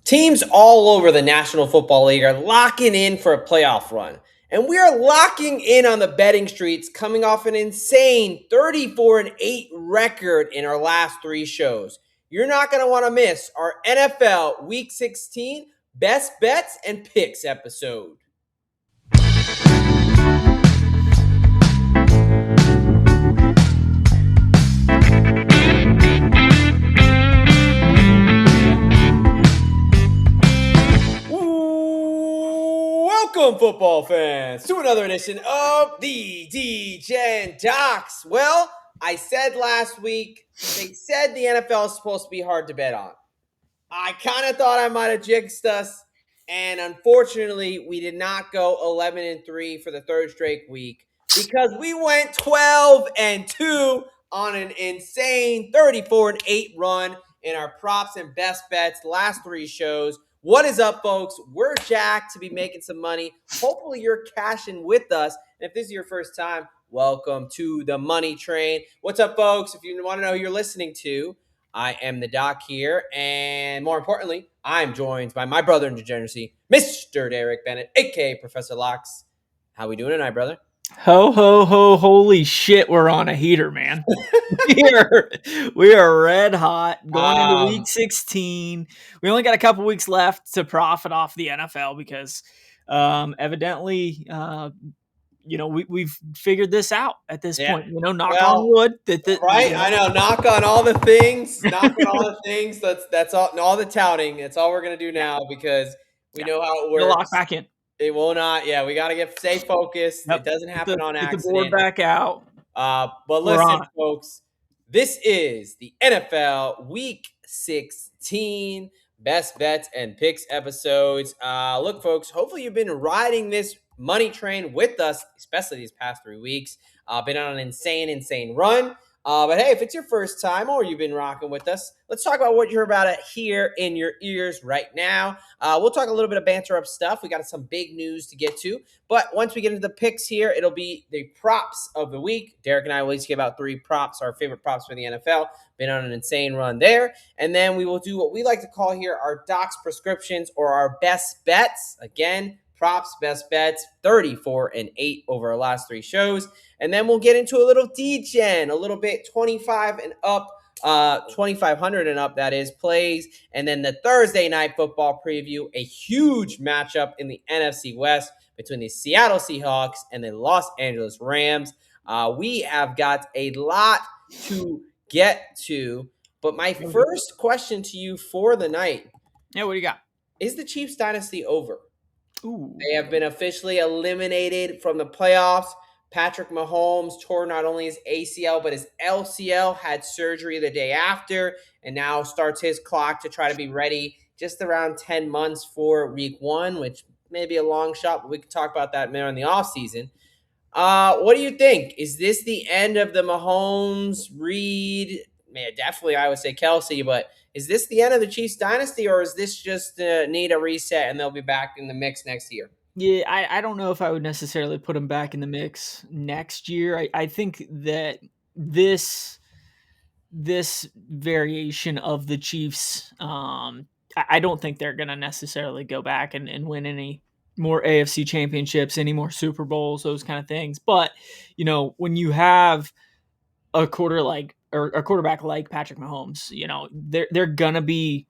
Teams all over the National Football League are locking in for a playoff run. And we are locking in on the betting streets, coming off an insane 34-8 record in our last three shows. You're not going to want to miss our NFL Week 16 Best Bets and Picks episode. Welcome, football fans, to another edition of the Degen Docs. Well, I said last week, they said the NFL is supposed to be hard to bet on. I kind of thought I might have jinxed us, and unfortunately, we did not go 11-3 for the third straight week because we went 12-2 on an insane 34-8 run in our props and best bets last three shows. What is up, folks? We're jacked to be making some money. Hopefully, you're cashing with us. And if this is your first time, welcome to the Money Train. What's up, folks? If you want to know who you're listening to, I am the Doc here. And more importantly, I'm joined by my brother in degeneracy, Mr. Derek Bennett, a.k.a. Professor Locks. How we doing tonight, brother? Ho, ho, ho, holy shit, we're on a heater, man. we are red hot going into week 16. We only got a couple weeks left to profit off the NFL because evidently, we've figured this out at this point. Knock on wood. Right? I know. Knock on all the things. Knock on all the things. That's all the touting. That's all we're going to do now because we know how it works. We'll lock back in. It will not. Yeah, we got to stay focused. Yep. It doesn't happen on accident. Get the board back out. But listen, folks, this is the NFL Week 16 Best Bets and Picks episodes. Look, folks, hopefully you've been riding this money train with us, especially these past 3 weeks. Been on an insane run. But hey, if it's your first time or you've been rocking with us, let's talk about what you're about to hear in your ears right now. We'll talk a little bit of banter up stuff. We got some big news to get to. But once we get into the picks here, it'll be the props of the week. Derek and I will each give out 3 props, our favorite props for the NFL. Been on an insane run there. And then we will do what we like to call here our Docs prescriptions or our best bets. Again, props, best bets, 34-8 over our last 3 shows. And then we'll get into a little Degen, a little bit 25 and up, 2,500 and up, that is, plays. And then the Thursday night football preview, a huge matchup in the NFC West between the Seattle Seahawks and the Los Angeles Rams. We have got a lot to get to. But my first question to you for the night. Yeah, what do you got? Is the Chiefs Dynasty over? Ooh. They have been officially eliminated from the playoffs. Patrick Mahomes tore not only his ACL, but his LCL, had surgery the day after, and now starts his clock to try to be ready just around 10 months for week 1, which may be a long shot, but we can talk about that more in the offseason. What do you think? Is this the end of the Mahomes, Reed, definitely I would say Kelsey, but is this the end of the Chiefs dynasty, or is this just need a reset and they'll be back in the mix next year? Yeah, I don't know if I would necessarily put them back in the mix next year. I think that this variation of the Chiefs, I don't think they're going to necessarily go back and win any more AFC championships, any more Super Bowls, those kind of things. But, when you have a quarterback like Patrick Mahomes, they're going to be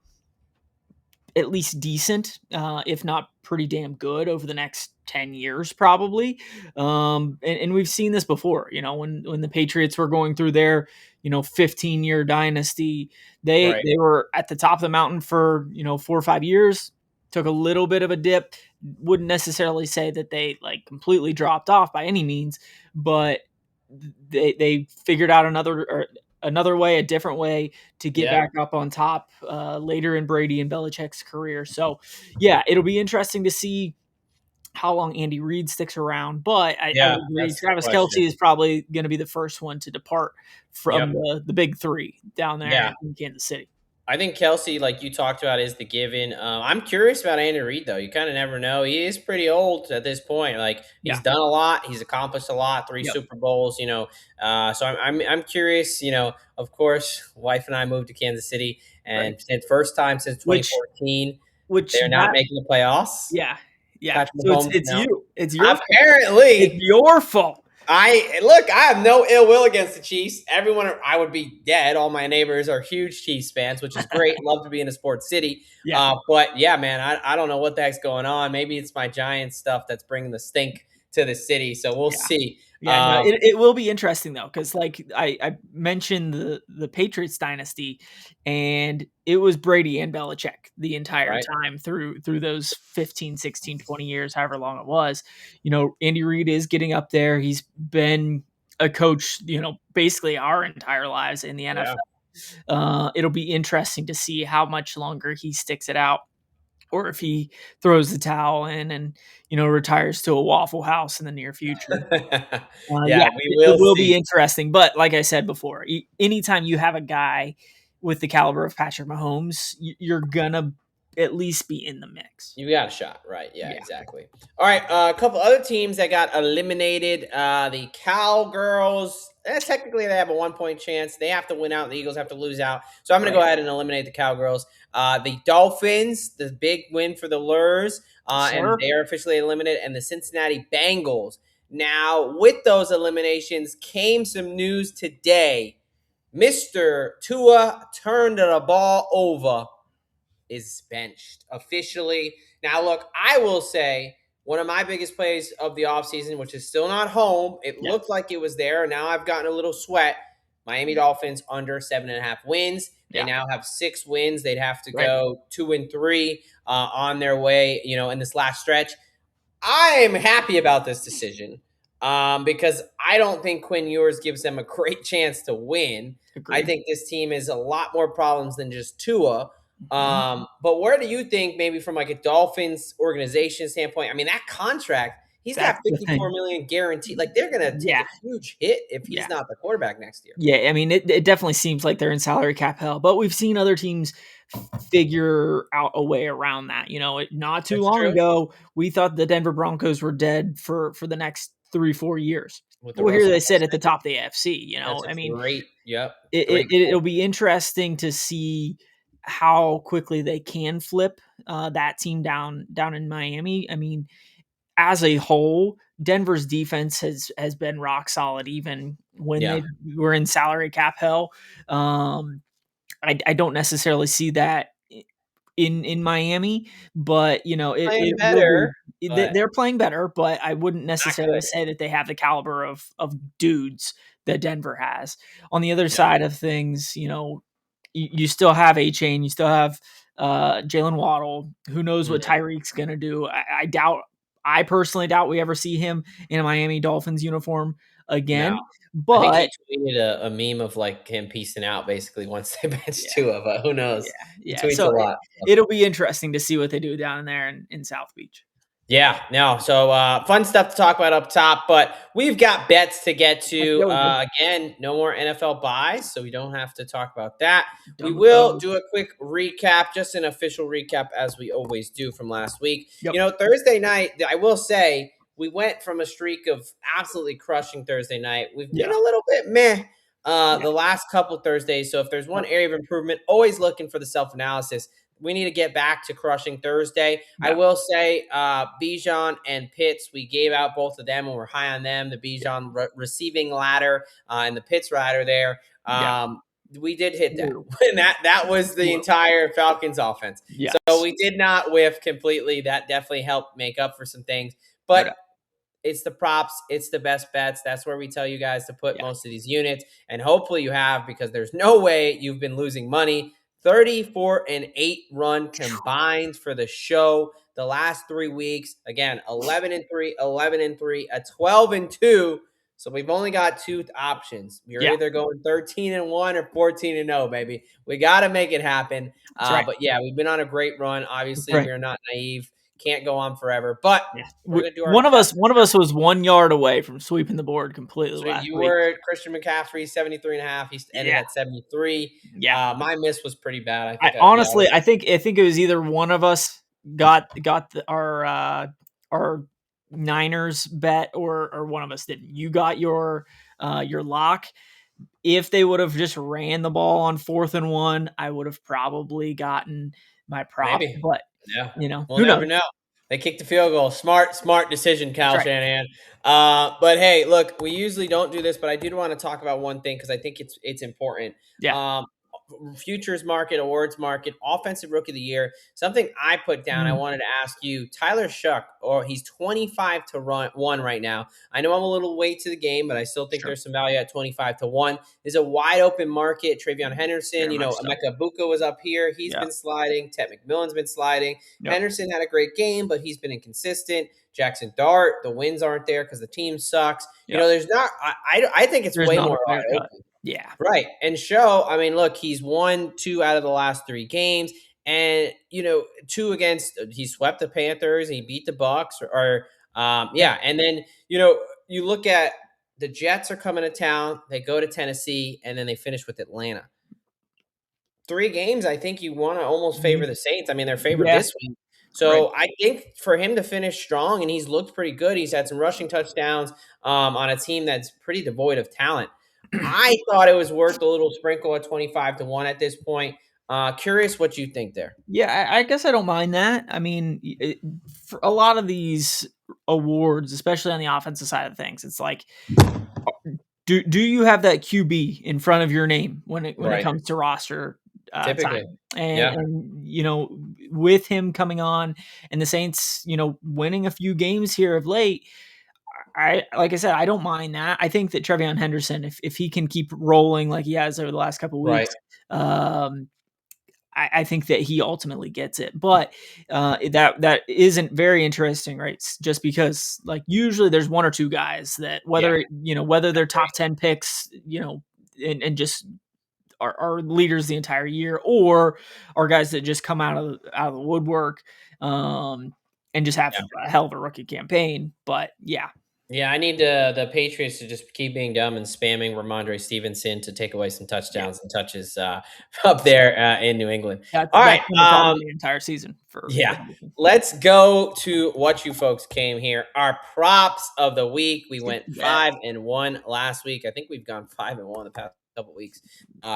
at least decent, if not pretty damn good over the next 10 years, probably. And we've seen this before, when the Patriots were going through their, 15-year dynasty, they were at the top of the mountain for, 4 or 5 years, took a little bit of a dip. Wouldn't necessarily say that they completely dropped off by any means, but they figured out another way, a different way to get back up on top later in Brady and Belichick's career. So, yeah, it'll be interesting to see how long Andy Reid sticks around. But I agree, Travis Kelce is probably going to be the first one to depart from the big 3 down there in Kansas City. I think Kelsey, like you talked about, is the given. I'm curious about Andy Reid, though. You kind of never know. He is pretty old at this point. He's done a lot. He's accomplished a lot. 3 Super Bowls. So I'm curious. Of course, wife and I moved to Kansas City, and it's first time since 2014. which They're not making the playoffs. yeah, yeah. Patrick So Mahomes, it's no. you. It's your fault. It's Apparently, your fault. I have no ill will against the Chiefs. Everyone, I would be dead. All my neighbors are huge Chiefs fans, which is great. Love to be in a sports city. Yeah. But yeah, man, I don't know what the heck's going on. Maybe it's my Giants stuff that's bringing the stink to the city. So we'll Yeah. see. Yeah, no, it will be interesting though, because like I mentioned the Patriots dynasty, and it was Brady and Belichick the entire Right. time through those 15, 16, 20 years, however long it was. Andy Reid is getting up there. He's been a coach, basically our entire lives in the NFL. It'll be interesting to see how much longer he sticks it out, or if he throws the towel in and retires to a Waffle House in the near future. Yeah, Yeah, we it will will be see. interesting. But like I said before, anytime you have a guy with the caliber of Patrick Mahomes, you're gonna at least be in the mix. You got a shot, right? Yeah, Yeah, exactly. All right, a couple other teams that got eliminated. The Cowgirls. Technically, they have a 1 point chance. They have to win out. The Eagles have to lose out. So I'm going to right. go ahead and eliminate the Cowgirls. The Dolphins, the big win for the Lures, and Sure. they are officially eliminated. And the Cincinnati Bengals. Now, with those eliminations came some news today. Mr. Tua turned the ball over, is benched officially. Now, look, I will say one of my biggest plays of the offseason, which is still not home. It Yeah. looked like it was there. Now I've gotten a little sweat. Miami Dolphins under 7.5 wins. They Yeah. now have 6 wins. They'd have to Right. go 2-3 on their way, in this last stretch. I am happy about this decision because I don't think Quinn Ewers gives them a great chance to win. I Agreed. think this team is a lot more problems than just Tua. Mhm. But where do you think, maybe from like a Dolphins organization standpoint? I mean, that contract, he's got That's the 54 thing. million guaranteed. Like, they're gonna take Yeah. a huge hit if he's Yeah. not the quarterback next year. Yeah. I mean, it definitely seems like they're in salary cap hell, but we've seen other teams figure out a way around that. Not too That's long true. ago, we thought the Denver Broncos were dead for the next 3-4 years. With the Well, here Russell they sit at the Wilson, top of the AFC. that's a I mean, great it'll point. be interesting to see how quickly they can flip that team down in Miami. I mean, as a whole, Denver's defense has been rock solid, even when Yeah, they were in salary cap hell. I don't necessarily see that in Miami, but playing it will better, be. but They're playing better, but I wouldn't not necessarily good. say that they have the caliber of dudes that Denver has. On the other Yeah. side of things, you still have A Chain, you still have Jalen Waddle. Who knows what Mhm. Tyreek's gonna do? I personally doubt we ever see him in a Miami Dolphins uniform No. again. I think But he tweeted a meme of, like, him peacing out basically once they benched yeah, Tua, but who knows? yeah, He yeah. tweets a So lot. it'll be interesting to see what they do down there in South Beach. Yeah, no. So fun stuff to talk about up top, but we've got bets to get Let's to. go with it. Again, no more NFL buys, so we don't have to talk about that. We Done with will those. do a quick recap, just an official recap as we always do from last week. Yep. Thursday night, I will say we went from a streak of absolutely crushing Thursday night. We've been Yeah. a little bit meh Yeah. the last couple Thursdays. So if there's one Yep. area of improvement, always looking for the self analysis. We need to get back to crushing Thursday. I Yeah. will say Bijan and Pitts, we gave out both of them and we're high on them. The Yeah. Bijan receiving ladder and the Pitts ladder there. Yeah. We did hit that. True. And that was the True. entire Falcons offense. So Yes. we did not whiff completely. That definitely helped make up for some things. No But doubt. it's the props. It's the best bets. That's where we tell you guys to put Yeah. most of these units. And hopefully you have, because there's no way you've been losing money. 34-8 run combined for the show the last 3 weeks. Again, 11-3, 11-3, a 12-2. So we've only got 2 options. You're Yeah. either going 13-1 or 14-0, baby. We got to make it happen. That's right. But yeah, we've been on a great run. That's Obviously, right. we're not naive. Can't go on forever. But Yeah. we're gonna do our One of best. us was 1 yard away from sweeping the board completely So last you week. were at Christian McCaffrey, 73.5. He ended Yeah. at 73. Yeah. My miss was pretty bad. I I think honestly, I think it was either one of us got our Niners bet, or one of us didn't. You got your lock. If they would have just ran the ball on 4th and 1, I would have probably gotten my prop, Maybe. but Yeah. We'll who never knows? know. They kicked the field goal. Smart decision, That's Kyle right. Shanahan. But hey, look, we usually don't do this, but I did want to talk about one thing because I think it's important. Yeah. Um, Futures market, awards market, offensive rookie of the year. Something I put down. I Mm, wanted to ask you, Tyler Shuck, or he's 25 to 1 right now. I know I'm a little late to the game, but I still think sure. there's some value at 25 to 1. There's a wide open market. Travion Henderson, Very much so. Emeka Buka was up here. He's Yeah. been sliding. Ted McMillan's been sliding. Yep. Henderson had a great game, but he's been inconsistent. Jackson Dart, the wins aren't there because the team sucks. Yep. There's not. I think it's There's way not a more clear wide cut. open. Yeah. Right. And show, I mean, look, he's won 2 out of the last 3 games. And, 2 against, he swept the Panthers, he beat the Bucks, Yeah. yeah. And then, you look at the Jets are coming to town, they go to Tennessee, and then they finish with Atlanta. 3 games, I think you want to almost favor Mhm. the Saints. I mean, they're favored Yeah. this week. Right. So I think for him to finish strong, and he's looked pretty good. He's had some rushing touchdowns on a team that's pretty devoid of talent. I thought it was worth a little sprinkle at 25 to 1 at this point. Curious what you think there. Yeah, I guess I don't mind that. I mean, for a lot of these awards, especially on the offensive side of things, it's like, do you have that QB in front of your name when it Right. comes to roster Typically. time? And, Yeah. with him coming on and the Saints, winning a few games here of late, like I said, I don't mind that. I think that Trevion Henderson, if he can keep rolling like he has over the last couple of Right. weeks, I think that he ultimately gets it. But that isn't very interesting, right? Just because like usually there's 1 or 2 guys that Yeah. whether they're top 10 picks, and just are leaders the entire year, or are guys that just come out of the woodwork, and just have Yeah. a hell of a rookie campaign. But yeah. Yeah, I need the Patriots to just keep being dumb and spamming Ramondre Stevenson to take away some Yeah. touchdowns and touches up there in New England. All That's right. been the problem the entire season for Yeah. Henderson. Let's go to what you folks came here. Our props of the week. We went Yeah. 5-1 last week. I think we've gone 5-1 the past couple weeks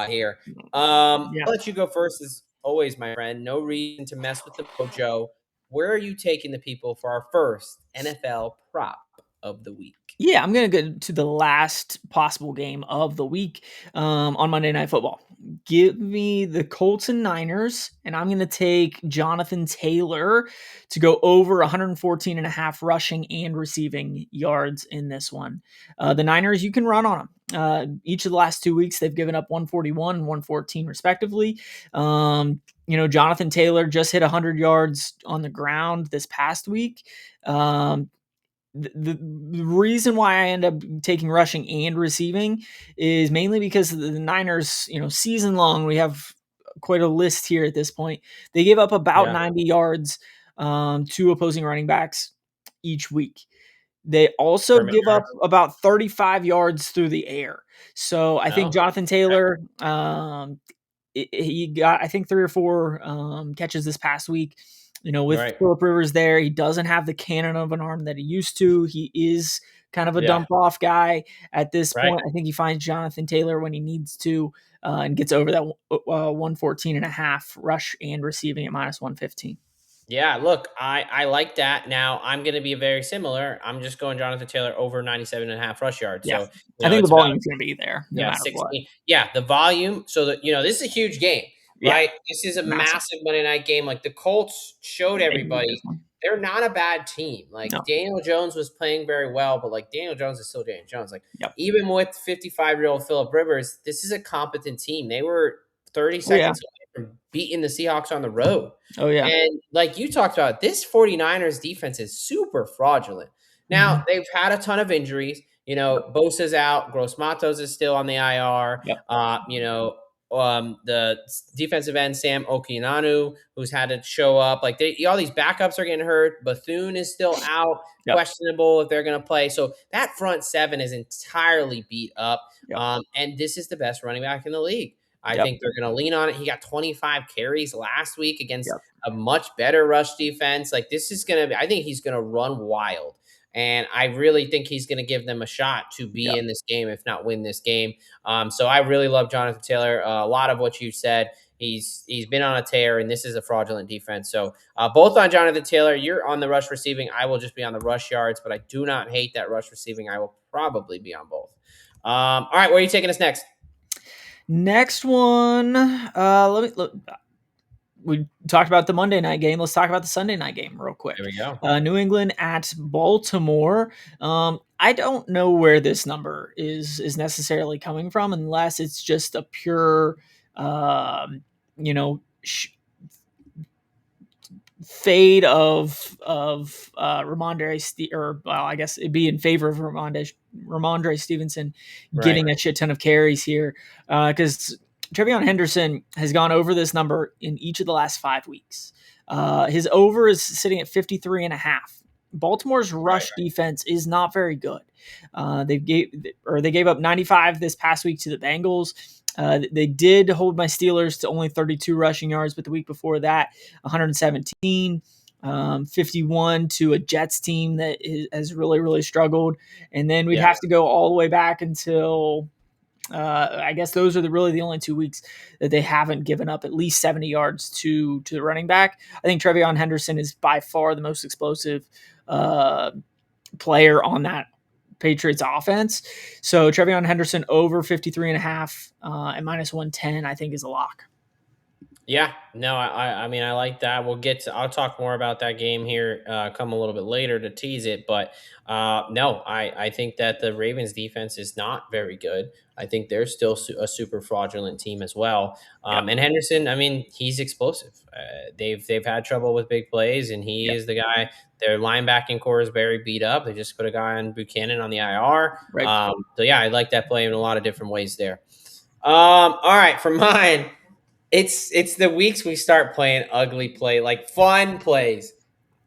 here. Yeah. I'll let you go first as always, my friend. No reason to mess with the mojo. Where are you taking the people for our first NFL prop of the week? Yeah, I'm gonna go to the last possible game of the week on Monday Night Football. Give me the Colts and Niners, and I'm gonna take Jonathan Taylor to go over 114 and a half rushing and receiving yards in this one. The Niners, you can run on them. Each of the last 2 weeks, they've given up 141 and 114 respectively. Jonathan Taylor just hit 100 yards on the ground this past week. The reason why I end up taking rushing and receiving is mainly because the Niners, season long, we have quite a list here at this point. They give up about Yeah. 90 yards to opposing running backs each week. They also Herman give up Mars? about 35 yards through the air. So I think No. Jonathan Taylor, he got, I think, 3 or 4 catches this past week. With Right. Phillip Rivers there, he doesn't have the cannon of an arm that he used to. He is kind of a Yeah. dump off guy at this Right. point. I think he finds Jonathan Taylor when he needs to and gets over that 114 and a half rush and receiving at minus 115. Yeah, look, I like that. Now I'm going to be very similar. I'm just going Jonathan Taylor over 97 and a half rush yards. Yeah. So, I think the it's about volume's going to be there no matter what. 16. Yeah, the volume. So that this is a huge game, Yeah. right? This is a Massive. massive Monday night game. Like the Colts showed They need this everybody one. they're not a bad team. Like No. Daniel Jones was playing very well, but like Daniel Jones is still Daniel Jones. Like Yep. even with 55-year-old Phillip Rivers, this is a competent team. They were 30 Oh, yeah. seconds away from beating the Seahawks on the road. Oh, yeah. And like you talked about, this 49ers defense is super fraudulent. Now, they've had a ton of injuries. Bosa's out. Gross Matos is still on the IR. Yep. The defensive end, Sam Okinanu, who's had to show up. Like all these backups are getting hurt. Bethune is still out. Yep. Questionable if they're going to play. So that front seven is entirely beat up. Yep. And this is the best running back in the league. I Yep. think they're going to lean on it. He got 25 carries last week against Yep. a much better rush defense. Like this is going to be, I think he's going to run wild. And I really think he's going to give them a shot to be in this game, if not win this game. So I really love Jonathan Taylor. A lot of what you said. He's been on a tear, and this is a fraudulent defense. So both on Jonathan Taylor. You're on the rush receiving. I will just be on the rush yards, but I do not hate that rush receiving. I will probably be on both. All right, where are you taking us next? Next one, let me look. We talked about the Monday night game. Let's talk about the Sunday night game real quick. There we go. New England at Baltimore. I don't know where this number is necessarily coming from, unless it's just a pure, you know, fade of Ramondre, or well, I guess it'd be in favor of Ramondre Stevenson getting a shit ton of carries here, because Trevion Henderson has gone over this number in each of the last 5 weeks. His over is sitting at 53.5. Baltimore's rush defense is not very good. They gave up 95 this past week to the Bengals. They did hold my Steelers to only 32 rushing yards, but the week before that, 117, 51 to a Jets team that has really, really struggled. And then we'd have to go all the way back until I guess those are really the only 2 weeks that they haven't given up at least 70 yards to the running back. I think Trevion Henderson is by far the most explosive player on that Patriots offense. So Trevion Henderson over 53.5 and minus 110, I think, is a lock. Yeah, no, I mean, I like that. I'll talk more about that game here, come a little bit later to tease it. But no, I think that the Ravens defense is not very good. I think they're still a super fraudulent team as well. And Henderson, I mean, he's explosive. They've had trouble with big plays, and he is the guy. Their linebacking core is very beat up. They just put a guy on Buchanan on the IR. So yeah, I like that play in a lot of different ways there. All right, for mine. It's the weeks we start playing ugly play, like fun plays.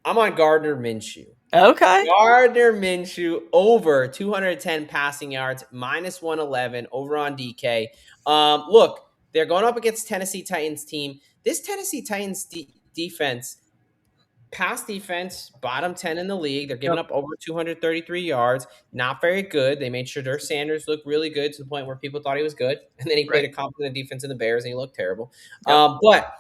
I'm on Gardner Minshew. Okay. Gardner Minshew over 210 passing yards, minus 111 over on DK. Look, they're going up against Tennessee Titans team. This Tennessee Titans defense, pass defense, bottom 10 in the league. They're giving up over 233 yards. Not very good. They made sure their Sanders looked really good to the point where people thought he was good. And then he played a competent defense in the Bears and he looked terrible. But,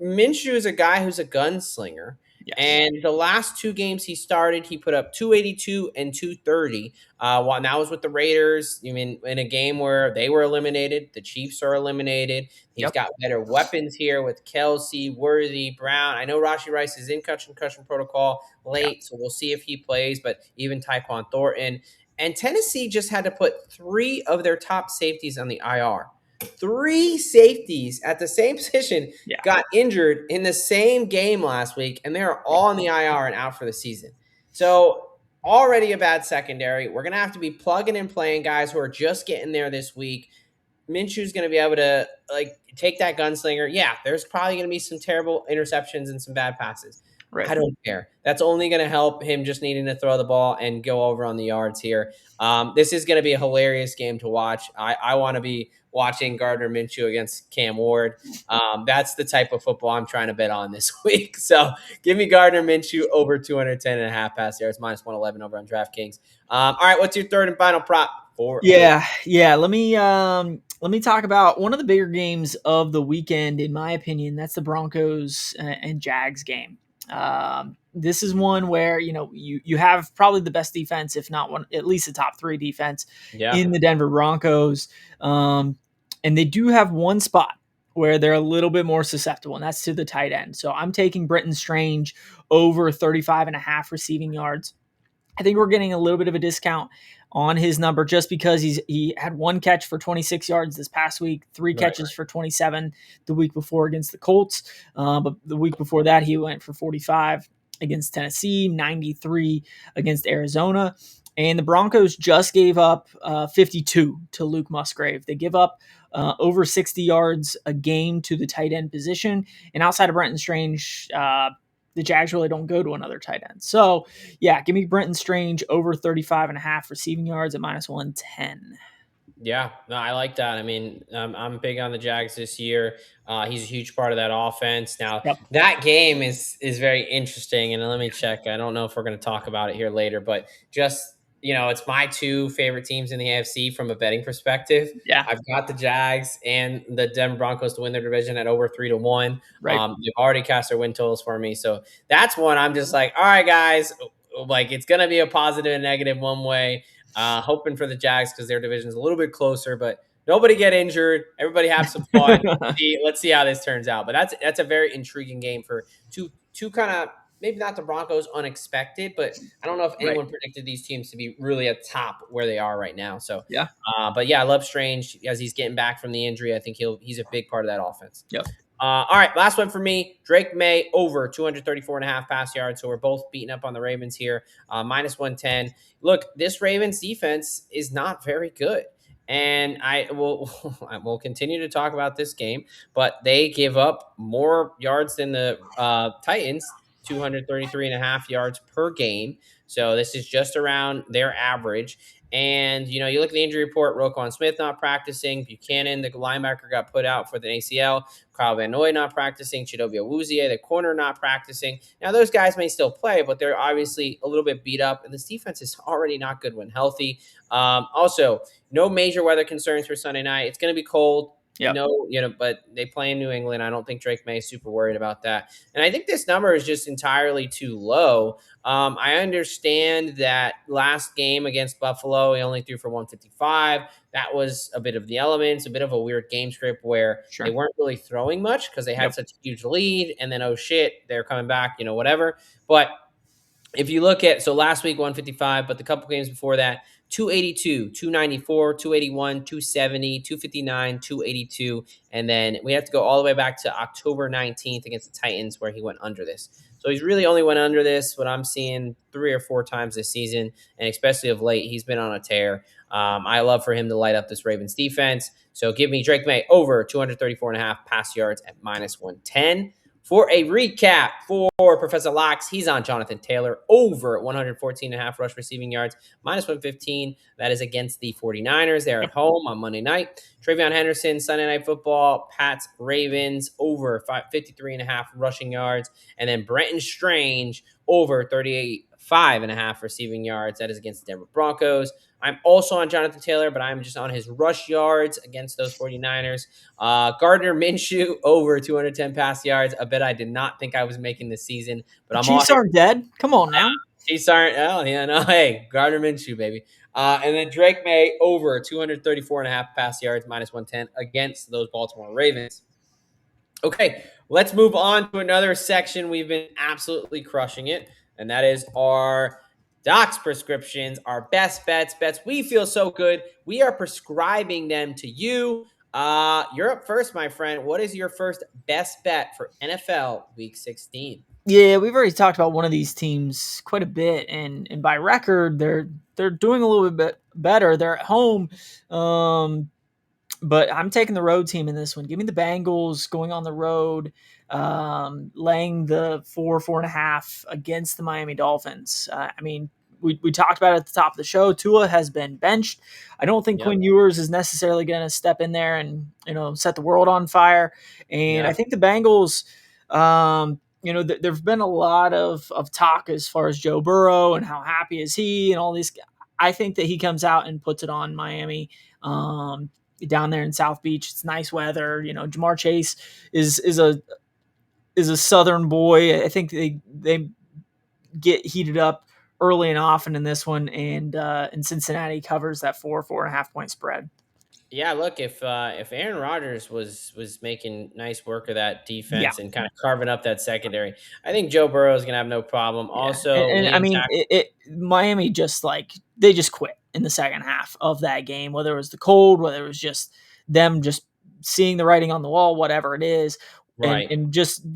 Minshew is a guy who's a gunslinger. Yes. And the last 2 games he started, he put up 282 and 230. While that was with the Raiders. I mean, in a game where they were eliminated, the Chiefs are eliminated. He's got better weapons here with Kelsey, Worthy, Brown. I know Rashee Rice is in concussion protocol late, so we'll see if he plays. But even Tyquan Thornton. And Tennessee just had to put 3 of their top safeties on the IR. 3 safeties at the same position got injured in the same game last week, and they're all on the IR and out for the season. So already a bad secondary. We're going to have to be plugging and playing guys who are just getting there this week. Minshew's going to be able to take that gunslinger. Yeah, there's probably going to be some terrible interceptions and some bad passes. I don't care. That's only going to help him just needing to throw the ball and go over on the yards here. This is going to be a hilarious game to watch. I want to be watching Gardner Minshew against Cam Ward. That's the type of football I'm trying to bet on this week. So give me Gardner Minshew over 210.5 pass yards, minus 111 over on DraftKings. All right, what's your third and final prop? Yeah. Let me talk about one of the bigger games of the weekend, in my opinion. That's the Broncos and Jags game. This is one where you have probably the best defense, if not one, at least a top 3 defense in the Denver Broncos. And they do have one spot where they're a little bit more susceptible, and that's to the tight end. So I'm taking Brenton Strange over 35.5 receiving yards. I think we're getting a little bit of a discount on his number just because he had 1 catch for 26 yards this past week, 3 catches for 27 the week before against the Colts. But the week before that, he went for 45 against Tennessee, 93 against Arizona. And the Broncos just gave up 52 to Luke Musgrave. They give up over 60 yards a game to the tight end position. And outside of Brenton Strange, the Jags really don't go to another tight end. So, yeah, give me Brenton Strange over 35.5 receiving yards at minus 110. Yeah, no, I like that. I mean, I'm big on the Jags this year. He's a huge part of that offense. Now, that game is very interesting. And let me check. I don't know if we're going to talk about it here later, but just it's my two favorite teams in the AFC from a betting perspective. Yeah. I've got the Jags and the Denver Broncos to win their division at over 3-1. Right. They've already cast their win totals for me. So that's one I'm just like, all right, guys, like it's going to be a positive and negative one way. Hoping for the Jags because their division is a little bit closer, but nobody get injured. Everybody have some fun. Let's see how this turns out. But that's a very intriguing game for two kind of maybe not the Broncos unexpected, but I don't know if Right. anyone predicted these teams to be really at top where they are right now. So, Yeah. but yeah, I love Strange as he's getting back from the injury. I think he's a big part of that offense. Yep. All right, last one for me. Drake May over 234.5 pass yards. So we're both beating up on the Ravens here. Minus 110. Look, this Ravens defense is not very good. And I will continue to talk about this game, but they give up more yards than the Titans, 233.5 yards per game. So this is just around their average. And, you look at the injury report, Roquan Smith not practicing, Buchanan, the linebacker, got put out for the ACL, Kyle Van Noy not practicing, Chidobe Awuzie, the corner, not practicing. Now, those guys may still play, but they're obviously a little bit beat up, and this defense is already not good when healthy. Also, no major weather concerns for Sunday night. It's going to be cold. Yep. But they play in New England. I don't think Drake May is super worried about that. And I think this number is just entirely too low. I understand that last game against Buffalo, he only threw for 155. That was a bit of the elements, a bit of a weird game script where they weren't really throwing much because they had such a huge lead. And then, oh shit, they're coming back, whatever. But if you look at, so last week 155, but the couple games before that, 282, 294, 281, 270, 259, 282. And then we have to go all the way back to October 19th against the Titans where he went under this. So he's really only went under this, what I'm seeing 3 or 4 times this season. And especially of late, he's been on a tear. I love for him to light up this Ravens defense. So give me Drake May over 234.5 pass yards at minus 110. For a recap for Professor Locks, he's on Jonathan Taylor over at 114.5 rush receiving yards, minus 115. That is against the 49ers. They're at home on Monday night. Travion Henderson, Sunday Night Football, Pats, Ravens, over 53.5 rushing yards. And then Brenton Strange, over 38.5 receiving yards. That is against the Denver Broncos. I'm also on Jonathan Taylor, but I'm just on his rush yards against those 49ers. Gardner Minshew over 210 pass yards. A bet I did not think I was making this season, but I'm Chiefs aren't dead. Come on now. Chiefs aren't. Oh yeah, no. Hey, Gardner Minshew, baby. And then Drake May over 234.5 pass yards, minus 110 against those Baltimore Ravens. Okay, let's move on to another section. We've been absolutely crushing it, and that is our Doc's prescriptions, our best bets we feel so good. We are prescribing them to you. You're up first, my friend. What is your first best bet for NFL Week 16? Yeah, we've already talked about one of these teams quite a bit, and by record, they're doing a little bit better. They're at home, but I'm taking the road team in this one. Give me the Bengals going on the road, laying the 4.5 against the Miami Dolphins. We talked about it at the top of the show. Tua has been benched. I don't think Quinn Ewers is necessarily going to step in there and set the world on fire. And I think the Bengals, there've been a lot of talk as far as Joe Burrow and how happy is he and all these. I think that he comes out and puts it on Miami. Down there in South Beach, it's nice weather. Jamar Chase is a Southern boy. I think they get heated up early and often in this one, and Cincinnati covers that 4.5 point spread. Yeah, look, if Aaron Rodgers was making nice work of that defense and kind of carving up that secondary, I think Joe Burrow is gonna have no problem. Yeah. Also, Miami they just quit in the second half of that game, whether it was the cold, whether it was just them just seeing the writing on the wall, whatever it is, right? And just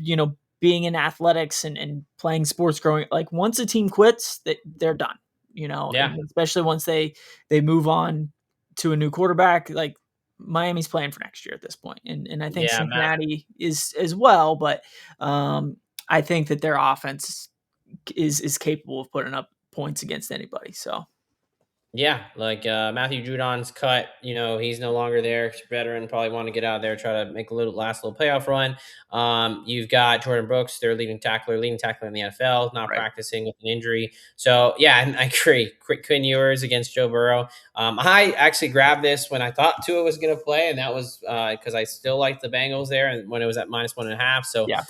being in athletics and playing sports, growing like once a team quits, they're done. And especially once they move on to a new quarterback, like Miami's playing for next year at this point. And I think Cincinnati is as well, but I think that their offense is capable of putting up points against anybody. So Yeah, like Matthew Judon's cut. He's no longer there. He's a veteran, probably want to get out there, try to make a last little playoff run. You've got Jordan Brooks, their leading tackler in the NFL, not Right. practicing with an injury. So yeah, and I agree. Quinn Ewers against Joe Burrow. I actually grabbed this when I thought Tua was going to play, and that was because I still liked the Bengals there, and when it was at -1.5. So Yeah.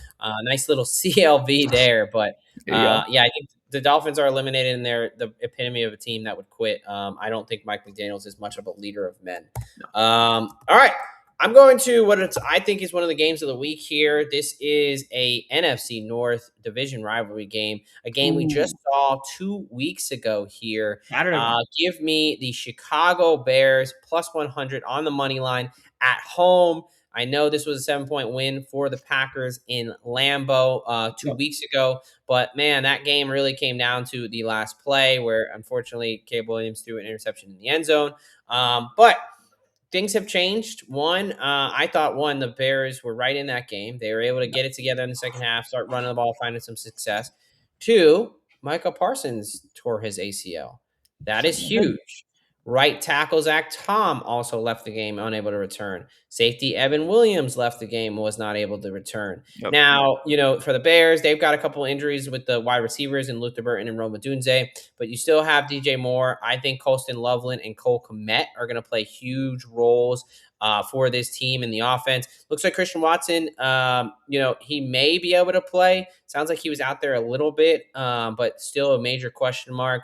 nice little CLV there, but. There you go. Yeah, I think the Dolphins are eliminated, and they're the epitome of a team that would quit. I don't think Mike McDaniels is much of a leader of men. No. All right, I'm going to I think is one of the games of the week here. This is a NFC North division rivalry game, a game we Ooh, just saw 2 weeks ago here. Saturday one. Give me the Chicago Bears +100 on the money line at home. I know this was a 7-point win for the Packers in Lambeau 2 weeks ago, but man, that game really came down to the last play where unfortunately Caleb Williams threw an interception in the end zone. But things have changed. I thought the Bears were right in that game. They were able to get it together in the second half, start running the ball, finding some success. Two, Micah Parsons tore his ACL. That is huge. Right tackle Zach Tom also left the game, unable to return. Safety Evan Williams left the game, was not able to return. Yep. Now, for the Bears, they've got a couple injuries with the wide receivers in Luther Burton and Roma Dunze, but you still have DJ Moore. I think Colston Loveland and Cole Kmet are going to play huge roles for this team in the offense. Looks like Christian Watson, he may be able to play. Sounds like he was out there a little bit, but still a major question mark.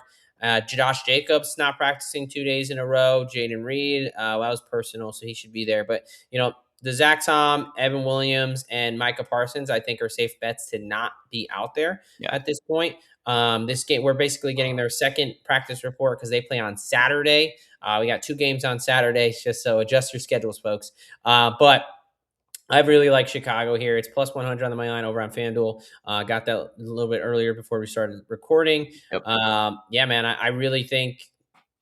Josh Jacobs not practicing 2 days in a row. Jaden Reed, that was personal, so he should be there. But, the Zach Tom, Evan Williams, and Micah Parsons, I think, are safe bets to not be out there at this point. This game, we're basically getting their second practice report because they play on Saturday. We got 2 games on Saturday, just so adjust your schedules, folks. But I really like Chicago here. It's +100 on the money line over on FanDuel. Got that a little bit earlier before we started recording. Yep. Yeah, man, I really think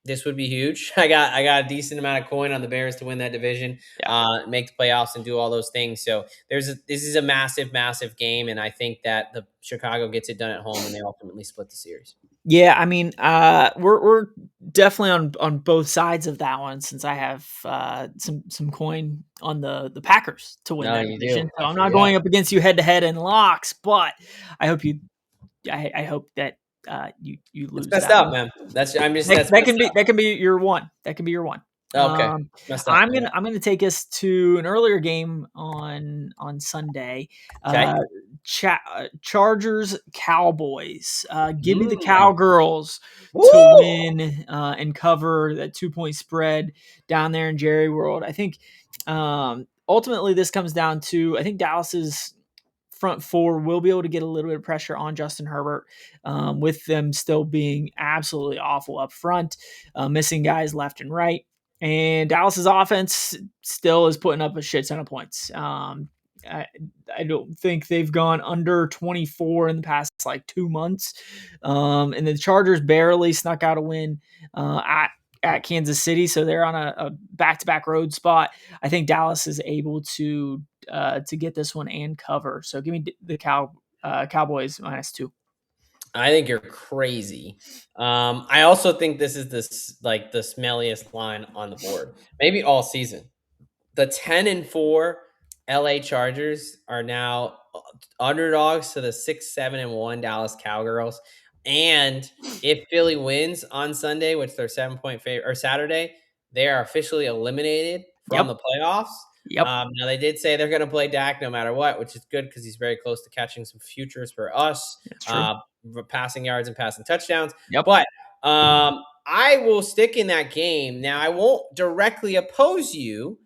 this would be huge. I got a decent amount of coin on the Bears to win that division, make the playoffs, and do all those things. So this is a massive, massive game, and I think that the Chicago gets it done at home, and they ultimately split the series. Yeah, I mean, we're definitely on both sides of that one since I have some coin on the Packers to win No, that you do. division. So I'm not going up against you head to head in locks, but I hope I hope that you lose It's messed that up, one. man. That's That can be your one. That can be your one. okay. Messed up. I'm gonna take us to an earlier game on Sunday. Okay. Chargers Cowboys. Give me the Mm. Cowgirls Woo! to win and cover that 2-point spread down there in Jerry World. I think ultimately this comes down to, I think Dallas's front four will be able to get a little bit of pressure on Justin Herbert, with them still being absolutely awful up front, missing guys left and right. And Dallas's offense still is putting up a shit ton of points. I don't think they've gone under 24 in the past 2 months. And the Chargers barely snuck out a win at Kansas City, so they're on a back-to-back road spot. I think Dallas is able to get this one and cover. So give me the Cowboys -2. I think you're crazy. I also think this is the smelliest line on the board, maybe all season. The 10-4 LA Chargers are now underdogs to the 6-7-1 Dallas Cowgirls. And if Philly wins on Sunday, which they're 7-point favorite, or Saturday, they are officially eliminated from Yep. the playoffs. Yep. Now they did say they're going to play Dak no matter what, which is good because he's very close to catching some futures for us, That's true. passing yards and passing touchdowns. Yep. But I will stick in that game. Now I won't directly oppose you.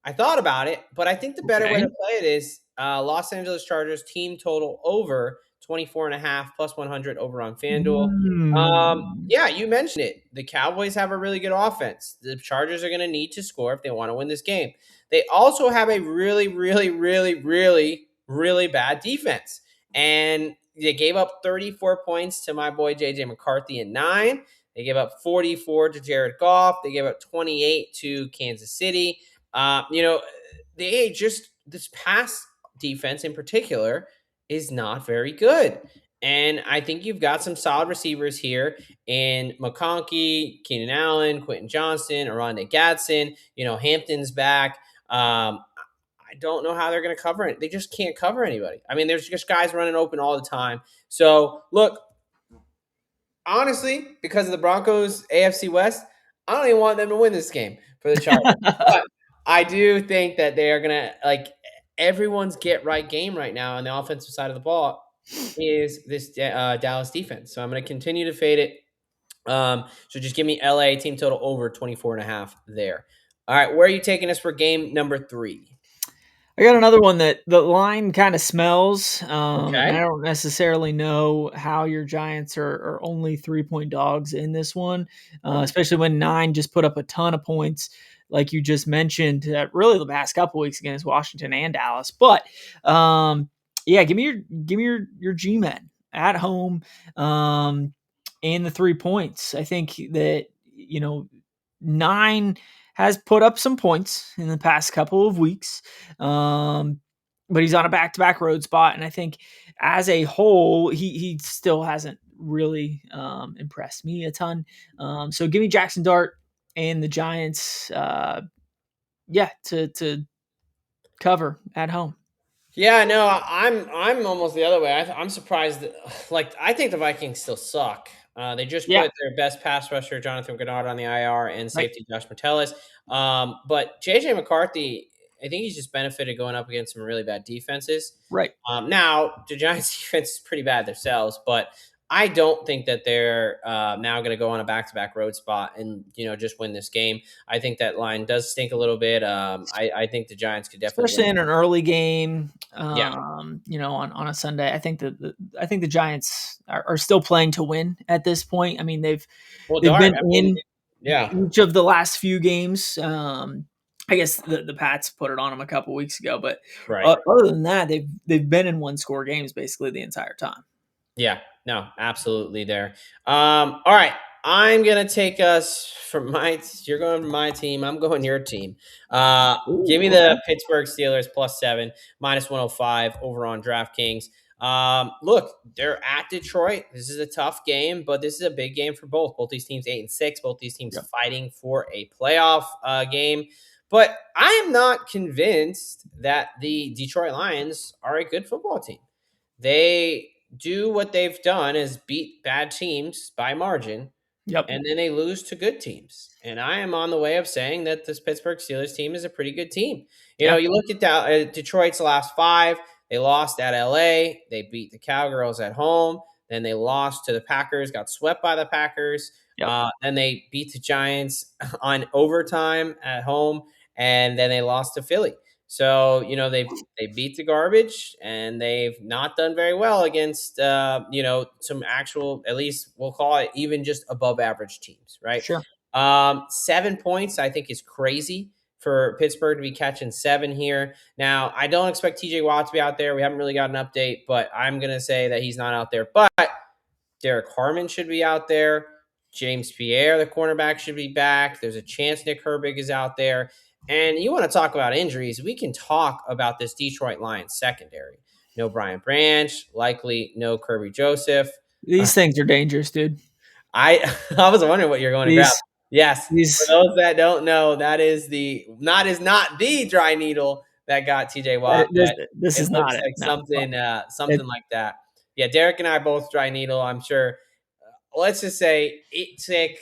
I thought about it, but I think the better way to play it is Los Angeles Chargers team total over 24.5 +100 over on FanDuel. Yeah, you mentioned it. The Cowboys have a really good offense. The Chargers are going to need to score if they want to win this game. They also have a really, really, really, really, really bad defense. And they gave up 34 points to my boy J.J. McCarthy in 9. They gave up 44 to Jared Goff. They gave up 28 to Kansas City. This pass defense in particular is not very good. And I think you've got some solid receivers here in McConkey, Keenan Allen, Quentin Johnston, Aronde Gadsden. Hampton's back. I don't know how they're going to cover it. They just can't cover anybody. I mean, there's just guys running open all the time. So, look, honestly, because of the Broncos AFC West, I don't even want them to win this game for the Chargers. But I do think that they are going to, everyone's get right game right now on the offensive side of the ball is this Dallas defense. So I'm going to continue to fade it. So just give me LA team total over 24.5 there. All right. Where are you taking us for game number 3? I got another one that the line kind of smells, and Okay. I don't necessarily know how your Giants are only 3-point dogs in this one, especially when 9 just put up a ton of points, like you just mentioned, really the past couple weeks against Washington and Dallas. But yeah, give me your G-men at home, and the 3 points. I think that 9 has put up some points in the past couple of weeks. But he's on a back-to-back road spot, and I think as a whole, he still hasn't really impressed me a ton. So give me Jackson Dart and the Giants, to cover at home. Yeah, no, I'm almost the other way. I'm surprised that, I think the Vikings still suck. They just Yeah, put their best pass rusher, Jonathan Grenard, on the IR and right, safety Josh Metellus. But JJ McCarthy, I think he's just benefited going up against some really bad defenses. right. Now, the Giants' defense is pretty bad themselves, but I don't think that they're now going to go on a back-to-back road spot and just win this game. I think that line does stink a little bit. I think the Giants could definitely Especially win. in an early game, Yeah. on a Sunday. I think the Giants are still playing to win at this point. I mean, Well, they've Dart, been I mean, in yeah, each of the last few games. I guess the Pats put it on them a couple weeks ago, but right. other than that, they've been in 1-score games basically the entire time. Yeah, no, absolutely there. All right. I'm gonna take us from you're going to my team. I'm going your team. Give me Ooh, the okay. Pittsburgh Steelers +7, -105 over on DraftKings. Look, they're at Detroit. This is a tough game, but this is a big game for both. Both these teams 8-6. Both these teams Yep. fighting for a playoff game. But I am not convinced that the Detroit Lions are a good football team. They do what they've done is beat bad teams by margin, Yep. and then they lose to good teams. And I am on the way of saying that this Pittsburgh Steelers team is a pretty good team. Yeah. You look at Detroit's last 5. They lost at LA. They beat the Cowgirls at home. Then they lost to the Packers, got swept by the Packers. Yep. Then they beat the Giants on overtime at home, and then they lost to Philly. So they beat the garbage, and they've not done very well against some actual, at least we'll call it even just above average teams, right? Sure. 7 points I think is crazy for Pittsburgh to be catching 7 here. Now I don't expect TJ Watt to be out there. We haven't really got an update, but I'm gonna say that he's not out there. But Derek Harmon should be out there. James Pierre, the cornerback, should be back. There's a chance Nick Herbig is out there. And you want to talk about injuries? We can talk about this Detroit Lions secondary. No Brian Branch, likely no Kirby Joseph. These things are dangerous, dude. I I was wondering what you're going to grab. These Yes, for these those that don't know, that is not the dry needle that got TJ Watt, this but this it is looks not it. like No, but something it, like that. Yeah, Derek and I are both dry needle. I'm sure. Let's just say it took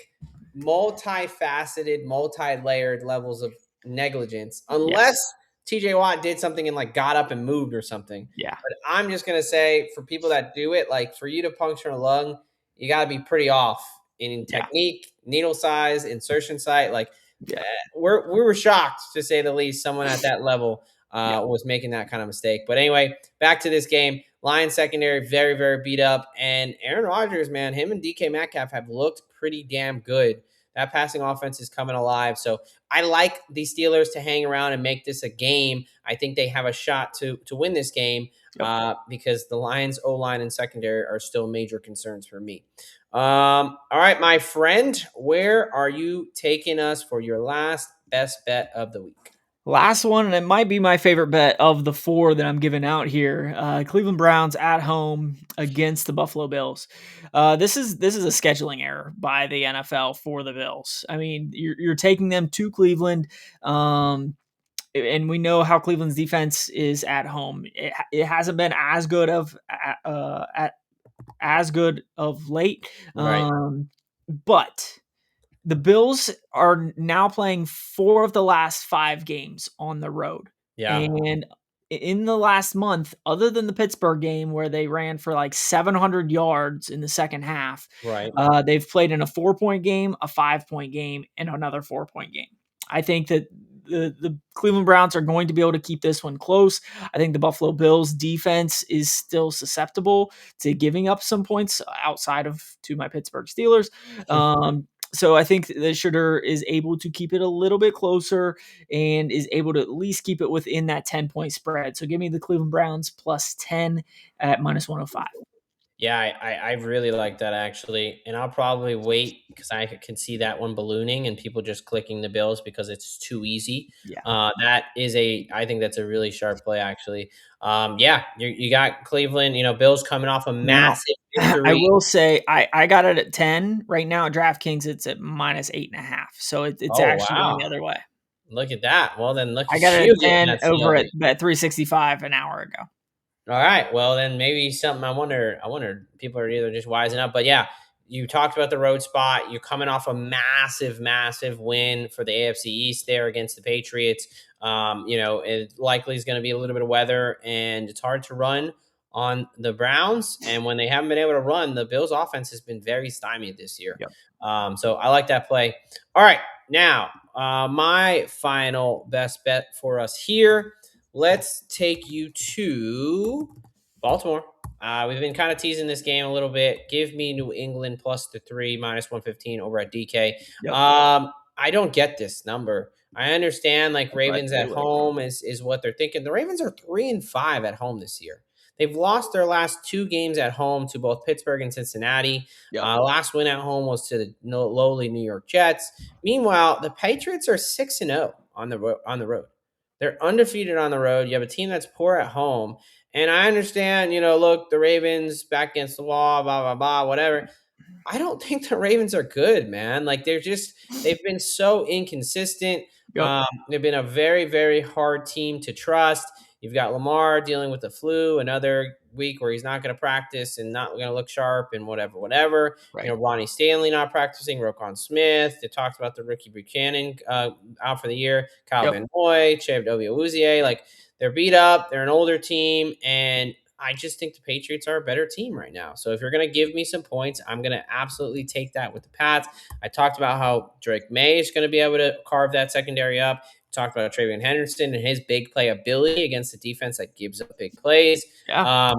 multifaceted, multi-layered levels of negligence, unless yes. TJ Watt did something and got up and moved or something. Yeah. But I'm just gonna say for people that do it, for you to puncture a lung, you got to be pretty off in Yeah. technique, needle size, insertion site. Yeah. We were shocked to say the least. Someone at that level Yeah. was making that kind of mistake. But anyway, back to this game. Lions secondary very, very beat up. And Aaron Rodgers, man, him and DK Metcalf have looked pretty damn good. That passing offense is coming alive. So I like the Steelers to hang around and make this a game. I think they have a shot to win this game Yep. because the Lions O-line and secondary are still major concerns for me. All right, my friend, where are you taking us for your last best bet of the week? Last one, and it might be my favorite bet of the 4 that I'm giving out here. Cleveland Browns at home against the Buffalo Bills. This is a scheduling error by the NFL for the Bills. I mean, you're taking them to Cleveland, and we know how Cleveland's defense is at home. It hasn't been as good of late, Right. but the Bills are now playing 4 of the last 5 games on the road. Yeah. And in the last month, other than the Pittsburgh game where they ran for like 700 yards in the second half, Right. they've played in a 4-point game, a 5-point game, and another 4-point game. I think that the Cleveland Browns are going to be able to keep this one close. I think the Buffalo Bills defense is still susceptible to giving up some points outside of to my Pittsburgh Steelers. So I think that Shooter is able to keep it a little bit closer and is able to at least keep it within that 10-point spread. So give me the Cleveland Browns plus 10 at minus 105. Yeah, I really like that actually, and I'll probably wait because I can see that one ballooning and people just clicking the Bills because it's too easy. Yeah. I think that's a really sharp play actually. Yeah, you got Cleveland, Bills coming off a massive I victory. will say I got it at 10 right now. At DraftKings, it's at minus 8.5. So it's Oh actually going wow, the other way. look at that. Well then, look I at got it you at getting 10 that over CLV. at 365 an hour ago. All right. Well, then maybe something. I wonder. People are either just wising up, but yeah, you talked about the road spot. You're coming off a massive, massive win for the AFC East there against the Patriots. It likely is going to be a little bit of weather, and it's hard to run on the Browns. And when they haven't been able to run, the Bills' offense has been very stymied this year. Yep. So I like that play. All right, now my final best bet for us here. Let's take you to Baltimore. We've been kind of teasing this game a little bit. Give me New England plus the 3 minus 115 over at DK. Yep. I don't get this number. I understand like But Ravens at home is what they're thinking. The Ravens are 3-5 at home this year. They've lost their last 2 games at home to both Pittsburgh and Cincinnati. Yep. Last win at home was to the lowly New York Jets. Meanwhile, the Patriots are 6-0 on the road. They're undefeated on the road. You have a team that's poor at home. And I understand, look, the Ravens back against the wall, blah, blah, blah, whatever. I don't think the Ravens are good, man. Like they've been so inconsistent. Yep. They've been a very, very hard team to trust. You've got Lamar dealing with the flu, another week where he's not going to practice and not going to look sharp and whatever. Right. Ronnie Stanley not practicing, Roquan Smith. They talked about the rookie Buchanan out for the year, Kyle Van Noy, Chad Oviewuzie. Like they're beat up. They're an older team, and I just think the Patriots are a better team right now. So if you're going to give me some points, I'm going to absolutely take that with the Pats. I talked about how Drake May is going to be able to carve that secondary up. Talked about Travion Henderson and his big playability against the defense that gives up big plays. No,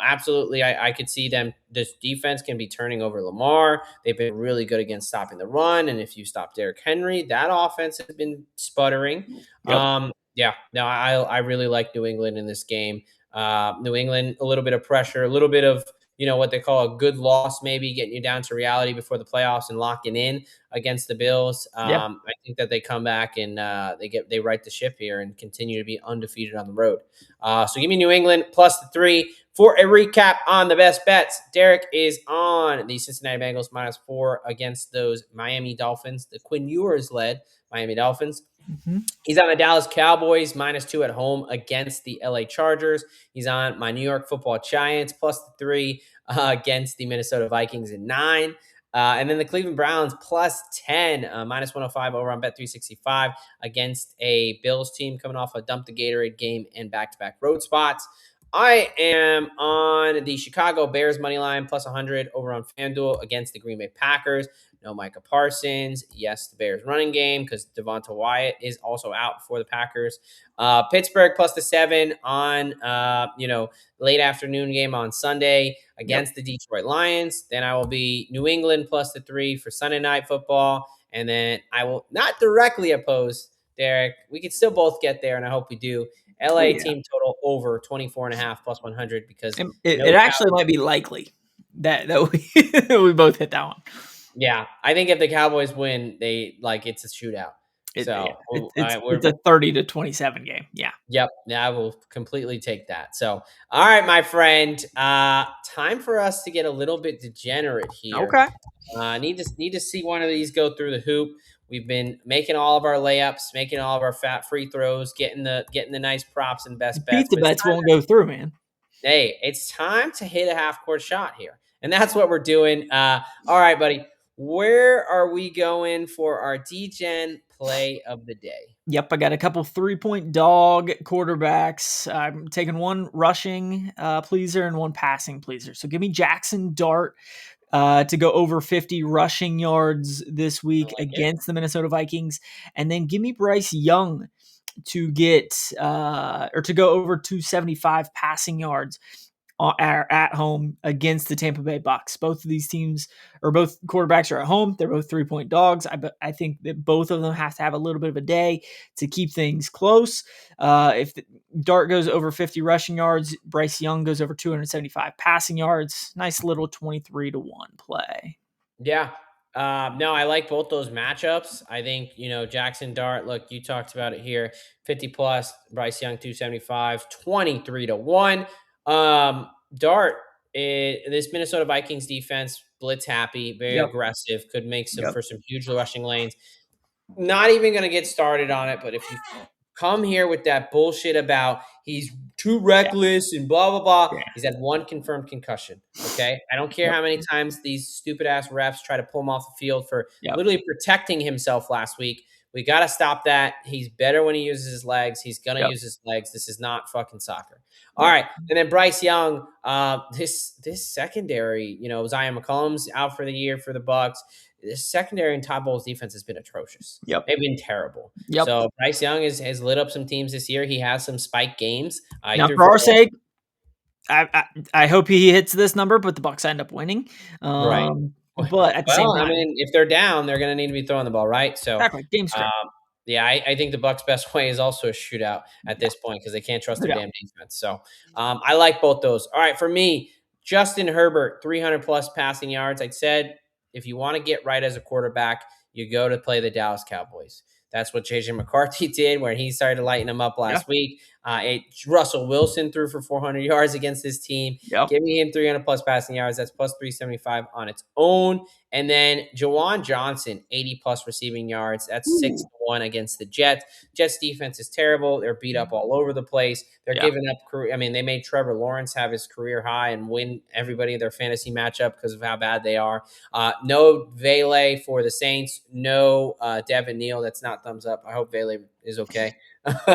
absolutely. I could see them. This defense can be turning over Lamar. They've been really good against stopping the run. And if you stop Derrick Henry, that offense has been sputtering. Yep. I really like New England in this game. New England, a little bit of pressure, a little bit of, what they call a good loss, maybe getting you down to reality before the playoffs and locking in against the Bills. I think that they come back and they right the ship here and continue to be undefeated on the road. So give me New England plus the 3. For a recap on the best bets, Derek is on the Cincinnati Bengals -4 against those Miami Dolphins, the Quinn Ewers led Miami Dolphins. Mm-hmm. He's on the Dallas Cowboys -2 at home against the LA Chargers. He's on my New York Football Giants plus the 3 against the Minnesota Vikings at 9. And then the Cleveland Browns plus 10, -105 over on Bet365 against a Bills team coming off a dump the Gatorade game and back-to-back road spots. I am on the Chicago Bears money line plus 100 over on FanDuel against the Green Bay Packers. No Micah Parsons. Yes, the Bears running game because Devonta Wyatt is also out for the Packers. Pittsburgh plus the 7 on, late afternoon game on Sunday against the Detroit Lions. Then I will be New England plus the 3 for Sunday Night Football. And then I will not directly oppose Derek. We can still both get there, and I hope we do. LA team total over 24.5 plus 100 because it actually might be likely that we both hit that one. Yeah, I think if the Cowboys win, it's a shootout. It's a 30-27 game. Yeah. Yep. Yeah, I will completely take that. So, all right, my friend. Time for us to get a little bit degenerate here. Okay. Need to see one of these go through the hoop. We've been making all of our layups, making all of our fat free throws, getting the nice props and best bets. Pizza But bets won't go through, man. it's time to hit a half court shot here, and that's what we're doing. All right, buddy. Where are we going for our Degen play of the day? Yep, I got a couple 3-point dog quarterbacks. I'm taking one rushing pleaser and one passing pleaser. So give me Jackson Dart to go over 50 rushing yards this I week like it. against the Minnesota Vikings. And then give me Bryce Young to get or to go over 275 passing yards at home against the Tampa Bay Bucks. Both of these teams, or both quarterbacks, are at home. They're both 3-point dogs. I think that both of them have to have a little bit of a day to keep things close. If Dart goes over 50 rushing yards, Bryce Young goes over 275 passing yards. Nice little 23-1 play. Yeah. No, I like both those matchups. I think, Jackson Dart, look, you talked about it here, 50 plus, Bryce Young, 275, 23-1. Dart, this Minnesota Vikings defense, blitz happy, very Yep. aggressive, could make Yep. some huge rushing lanes. Not even going to get started on it, but if you come here with that bullshit about he's too Yeah. reckless and blah blah blah, Yeah. he's had one confirmed concussion. Okay, I don't care Yep. how many times these stupid ass refs try to pull him off the field for Yep. literally protecting himself last week. We got to stop that. He's better when he uses his legs. He's gonna Yep. use his legs. This is not fucking soccer. All Yep. right, and then Bryce Young. This secondary, Zion McCollum's out for the year for the Bucks. This secondary and Todd Bowles' defense has been atrocious. Yep. They've been terrible. Yep. So Bryce Young has lit up some teams this year. He has some spike games. He Now, threw for for our sake, I hope he hits this number, but the Bucks end up winning. right. But at the same Well, I time, mean, if they're down, they're going to need to be throwing the ball, right? So, exactly, game script. yeah, I think the Bucks' best way is also a shootout at this point because they can't trust their Yeah. damn defense. So, I like both those. All right, for me, Justin Herbert, 300 plus passing yards. I said if you want to get right as a quarterback, you go to play the Dallas Cowboys. That's what JJ McCarthy did, where he started lighting them up Yeah. last week. Russell Wilson threw for 400 yards against this team. Yep. Give me him 300 plus passing yards. That's plus 375 on its own. And then Jawan Johnson, 80 plus receiving yards. That's 6-1 against the Jets. Jets defense is terrible. They're beat up all over the place. They're Yeah. giving up. I mean, they made Trevor Lawrence have his career high and win everybody their fantasy matchup because of how bad they are. No Vele for the Saints. No Devin Neal. That's not thumbs up. I hope Vele is okay.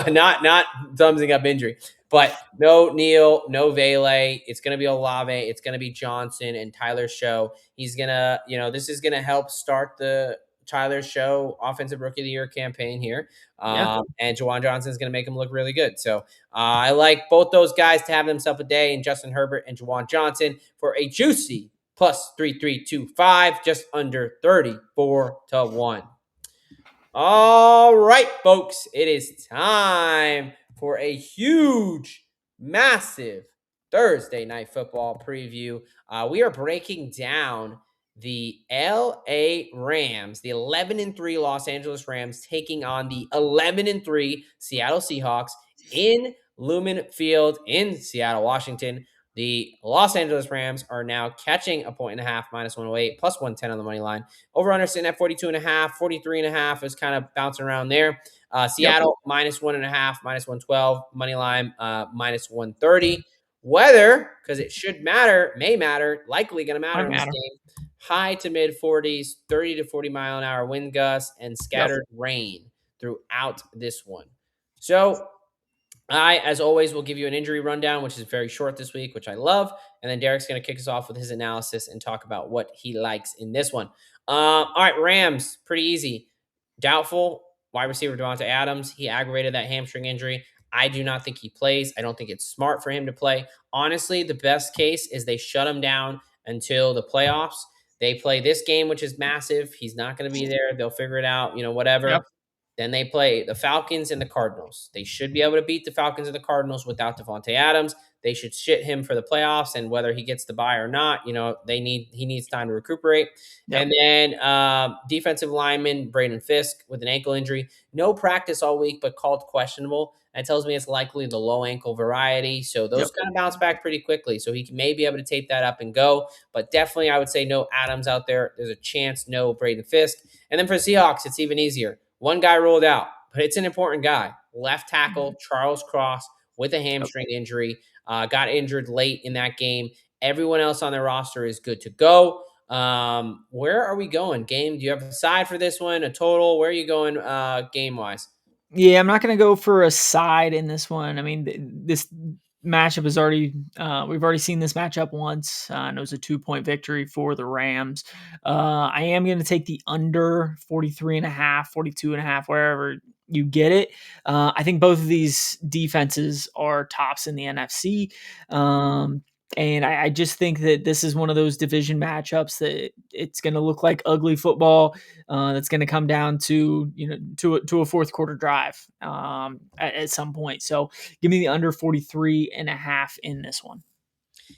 not thumbsing up injury. But no Neal, no Vele. It's going to be Olave. It's going to be Johnson and Tyler Show. He's going to, this is going to help start the Tyler Show Offensive Rookie of the Year campaign here. Yeah. And Jawan Johnson is going to make him look really good. So I like both those guys to have themselves a day, and Justin Herbert and Jawan Johnson for a juicy plus 3,325, just under 34-1. All right, folks, it is time for a huge, massive Thursday night football preview. We are breaking down the LA Rams, the 11-3 Los Angeles Rams, taking on the 11-3 Seattle Seahawks in Lumen Field in Seattle, Washington. The Los Angeles Rams are now catching a point and a half, minus 108, plus 110 on the money line. Over under sitting at 42.5, 43.5 is kind of bouncing around there. Seattle minus 1.5, minus 112, money line minus 130. Weather, because it should matter, may matter, likely going to matter in this game. High to mid 40s, 30 to 40 mile an hour wind gusts, and scattered rain throughout this one. So I, as always, will give you an injury rundown, which is very short this week, which I love. And then Derek's going to kick us off with his analysis and talk about what he likes in this one. All right, Rams, pretty easy. Doubtful wide receiver Devontae Adams. He aggravated that hamstring injury. I do not think he plays. I don't think it's smart for him to play. Honestly, the best case is they shut him down until the playoffs. They play this game, which is massive. He's not going to be there. They'll figure it out, whatever. Yep. Then they play the Falcons and the Cardinals. They should be able to beat the Falcons and the Cardinals without Devontae Adams. They should shit him for the playoffs, and whether he gets the bye or not, he needs time to recuperate. Yep. And then defensive lineman Braden Fisk with an ankle injury, no practice all week, but called questionable. That tells me it's likely the low ankle variety. So those Yep. kind of bounce back pretty quickly. So he may be able to tape that up and go. But definitely, I would say no Adams out there. There's a chance no Braden Fisk. And then for Seahawks, it's even easier. One guy ruled out, but it's an important guy. Left tackle Charles Cross with a hamstring injury. Got injured late in that game. Everyone else on their roster is good to go. Where are we going? Game? Do you have a side for this one? A total? Where are you going game wise? Yeah, I'm not going to go for a side in this one. I mean, this matchup is already we've already seen this matchup once, and it was a 2-point victory for the Rams. I am going to take the under 43 and a half, 42 and a half, wherever you get it. I think both of these defenses are tops in the NFC. And I just think that this is one of those division matchups that it's going to look like ugly football. That's going to come down to to a fourth quarter drive at some point. So give me the under 43 and a half in this one.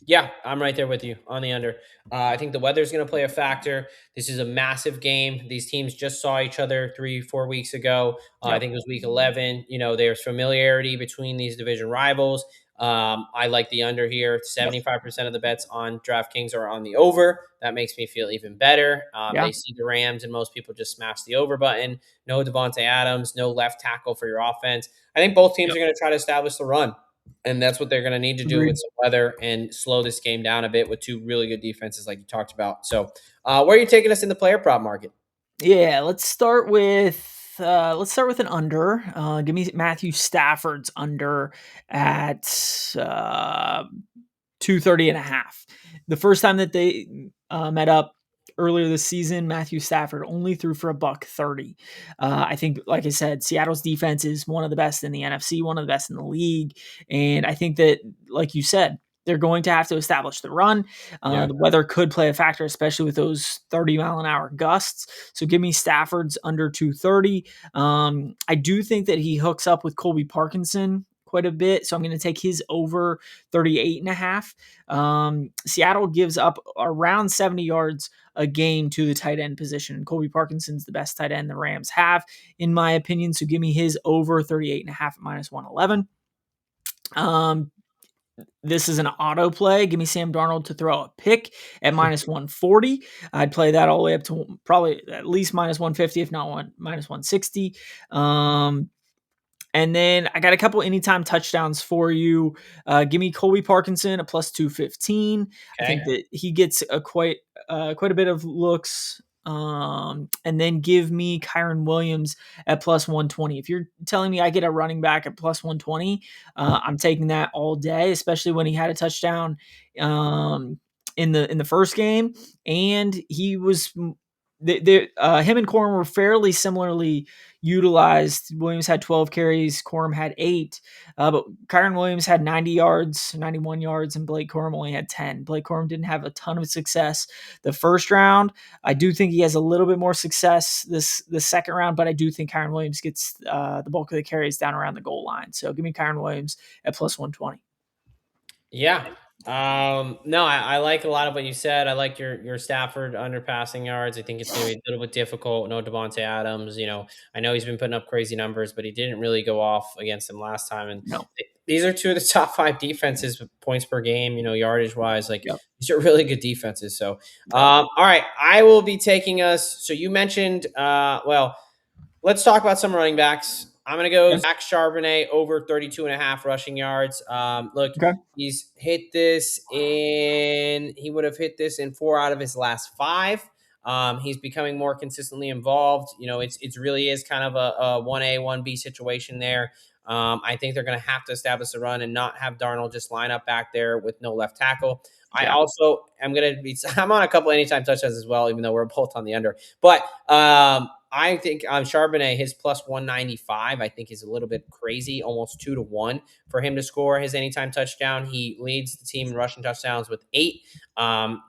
Yeah, I'm right there with you on the under. I think the weather's going to play a factor. This is a massive game. These teams just saw each other 3-4 weeks ago. I Yep. think it was week 11. There's familiarity between these division rivals. I like the under here. 75% of the bets on DraftKings are on the over. That makes me feel even better. Yeah. They see the Rams, and most people just smash the over button. No Devontae Adams, no left tackle for your offense. I think both teams Yep. are going to try to establish the run. And that's what they're going to need to do Agreed. with some weather and slow this game down a bit with two really good defenses, like you talked about. So, where are you taking us in the player prop market? Yeah, let's start with an under. Give me Matthew Stafford's under at 230 and a half. The first time that they met up earlier this season, Matthew Stafford only threw for $130. I think, like I said, Seattle's defense is one of the best in the NFC, one of the best in the league. And I think that, like you said, they're going to have to establish the run. Yeah. The weather could play a factor, especially with those 30-mile-an-hour gusts. So give me Stafford's under 230. I do think that he hooks up with Colby Parkinson quite a bit. So I'm going to take his over 38 and a half. Seattle gives up around 70 yards a game to the tight end position. Colby Parkinson's the best tight end the Rams have, in my opinion. So give me his over 38 and a half at minus 111. This is an auto play. Give me Sam Darnold to throw a pick at minus 140. I'd play that all the way up to probably at least minus 150, if not minus 160. And then I got a couple anytime touchdowns for you. Give me Colby Parkinson at plus 215. Okay. I think that he gets quite a bit of looks. And then give me Kyren Williams at plus 120. If you're telling me I get a running back at plus 120, I'm taking that all day, especially when he had a touchdown in the first game, and he was him and Corum were fairly similarly utilized. Williams had 12 carries, Corum had 8, but Kyren Williams had 90 yards, 91 yards, and Blake Corum only had 10. Blake Corum didn't have a ton of success the first round. I do think he has a little bit more success the second round, but I do think Kyren Williams gets the bulk of the carries down around the goal line. So give me Kyren Williams at plus 120. Yeah. No, I like a lot of what you said. I like your Stafford under passing yards. I think it's going to be a little bit difficult. No Devontae Adams. I know he's been putting up crazy numbers, but he didn't really go off against him last time. And No. these are two of the top 5 defenses with points per game, yardage wise. Like, Yep. these are really good defenses. So, all right, I will be taking us. So you mentioned, let's talk about some running backs. I'm going to go Zach Charbonnet over 32 and a half rushing yards. He's hit this he would have hit this in 4 out of his last 5. He's becoming more consistently involved. It really is kind of a 1A, 1B situation there. I think they're going to have to establish a run and not have Darnold just line up back there with no left tackle. I also am going to I'm on a couple anytime touchdowns as well, even though we're both on the under. But I think Charbonnet, his plus 195, I think is a little bit crazy, almost 2-1 for him to score his anytime touchdown. He leads the team in rushing touchdowns with 8.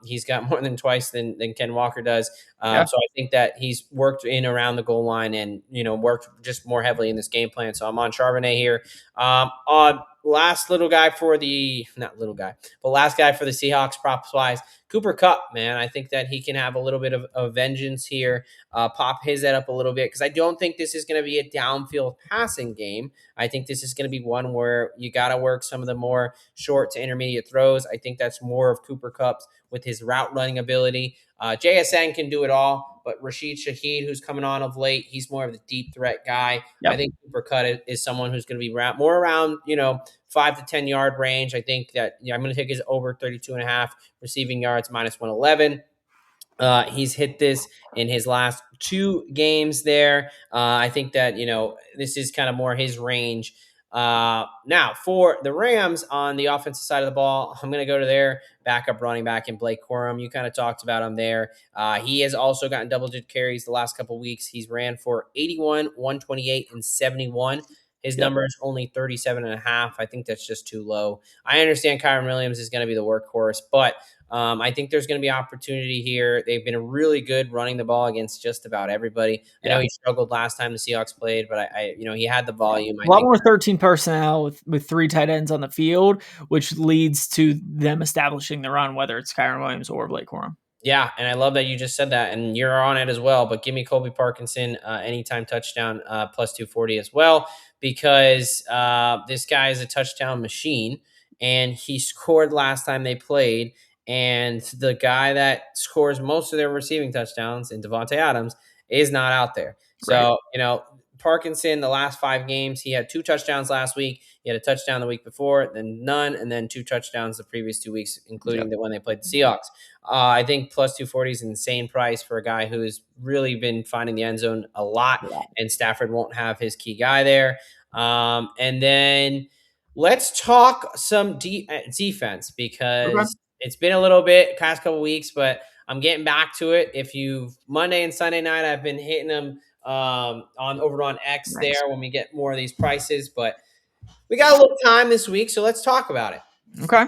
He's got more than twice than Ken Walker does. Yeah. So I think that he's worked in around the goal line and, worked just more heavily in this game plan. So I'm on Charbonnet here. On last little guy for the, not little guy, but last guy for the Seahawks props wise, Cooper Kupp, man. I think that he can have a little bit of vengeance here, pop his head up a little bit because I don't think this is going to be a downfield passing game. I think this is going to be one where you got to work some of the more short to intermediate throws. I think that's more of Cooper Kupp's with his route running ability. JSN can do it all, but Rashid Shaheed, who's coming on of late, he's more of the deep threat guy. Yep. I think Cooper Kupp is someone who's going to be more around, 5 to 10 yard range. I think that I'm going to take his over 32.5 receiving yards minus 111. He's hit this in his last 2 games there. I think that, this is kind of more his range. Now, for the Rams on the offensive side of the ball, I'm going to go to their backup running back in Blake Corum. You kind of talked about him there. He has also gotten double-digit carries the last couple of weeks. He's ran for 81, 128, and 71. His number is only 37.5. I think that's just too low. I understand Kyren Williams is going to be the workhorse, but I think there's going to be opportunity here. They've been really good running the ball against just about everybody. I know he struggled last time the Seahawks played, but he had the volume. A lot more 13 personnel with 3 tight ends on the field, which leads to them establishing the run, whether it's Kyren Williams or Blake Corum. Yeah, and I love that you just said that, and you're on it as well. But give me Colby Parkinson anytime touchdown plus 240 as well, because this guy is a touchdown machine, and he scored last time they played. And the guy that scores most of their receiving touchdowns, in Devontae Adams, is not out there. So, Parkinson, the last 5 games, he had 2 touchdowns last week. He had a touchdown the week before, then none, and then 2 touchdowns the previous 2 weeks, including the one they played the Seahawks. I think plus 240 is an insane price for a guy who's really been finding the end zone a lot, and Stafford won't have his key guy there. And then let's talk some defense because it's been a little bit past couple weeks, but I'm getting back to it. If you Monday and Sunday night, I've been hitting them over on X there when we get more of these prices, but we got a little time this week, so let's talk about it. Okay.